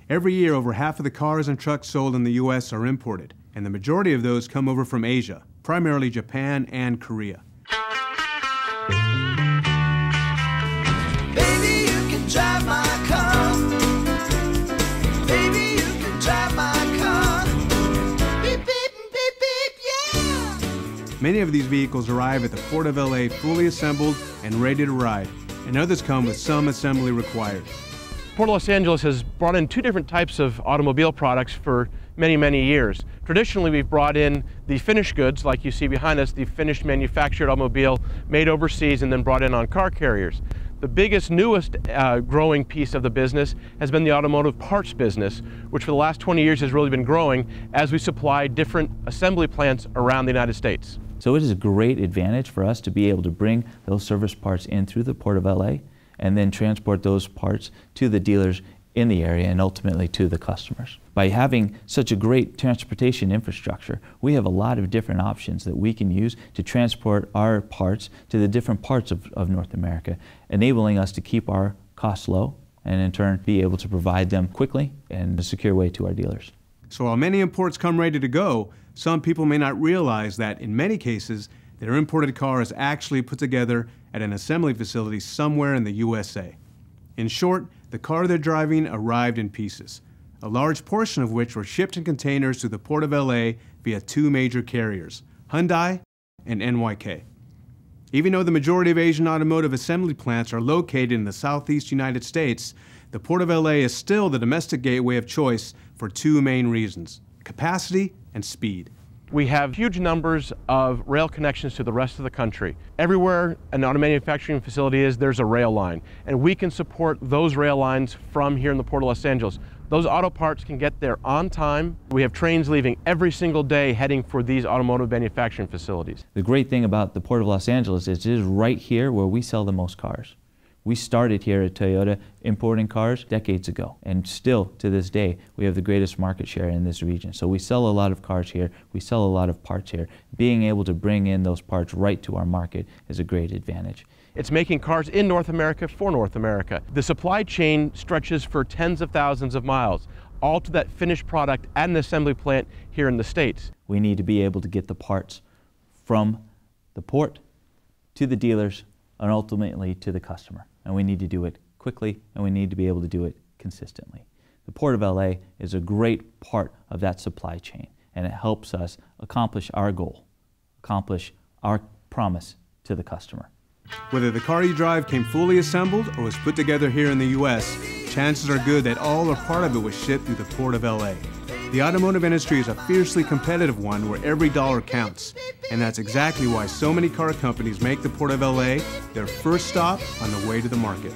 Every year, over half of the cars and trucks sold in the U.S. are imported, and the majority of those come over from Asia, primarily Japan and Korea. Baby, you can drive my car. Baby, you can drive my car. Beep, beep, beep, beep, yeah. Many of these vehicles arrive at the Port of LA fully assembled and ready to ride, and others come with some assembly required. Port of Los Angeles has brought in two different types of automobile products for many, many years. Traditionally, we've brought in the finished goods, like you see behind us, the finished manufactured automobile made overseas and then brought in on car carriers. The biggest, newest growing piece of the business has been the automotive parts business, which for the last 20 years has really been growing as we supply different assembly plants around the United States. So it is a great advantage for us to be able to bring those service parts in through the Port of LA and then transport those parts to the dealers in the area and ultimately to the customers. By having such a great transportation infrastructure, we have a lot of different options that we can use to transport our parts to the different parts of North America, enabling us to keep our costs low and in turn be able to provide them quickly and in a secure way to our dealers. So while many imports come ready to go, some people may not realize that in many cases, their imported car is actually put together at an assembly facility somewhere in the USA. In short, the car they're driving arrived in pieces, a large portion of which were shipped in containers to the Port of LA via two major carriers, Hyundai and NYK. Even though the majority of Asian automotive assembly plants are located in the Southeast United States, the Port of LA is still the domestic gateway of choice for two main reasons: capacity and speed. We have huge numbers of rail connections to the rest of the country. Everywhere an auto manufacturing facility is, there's a rail line, and we can support those rail lines from here in the Port of Los Angeles. Those auto parts can get there on time. We have trains leaving every single day heading for these automotive manufacturing facilities. The great thing about the Port of Los Angeles is it is right here where we sell the most cars. We started here at Toyota importing cars decades ago, and still to this day we have the greatest market share in this region. So we sell a lot of cars here, we sell a lot of parts here. Being able to bring in those parts right to our market is a great advantage. It's making cars in North America for North America. The supply chain stretches for tens of thousands of miles, all to that finished product at an assembly plant here in the States. We need to be able to get the parts from the port to the dealers and ultimately to the customer. And we need to do it quickly, and we need to be able to do it consistently. The Port of LA is a great part of that supply chain, and it helps us accomplish our goal, accomplish our promise to the customer. Whether the car you drive came fully assembled or was put together here in the U.S., chances are good that all or part of it was shipped through the Port of LA. The automotive industry is a fiercely competitive one where every dollar counts, and that's exactly why so many car companies make the Port of LA their first stop on the way to the market.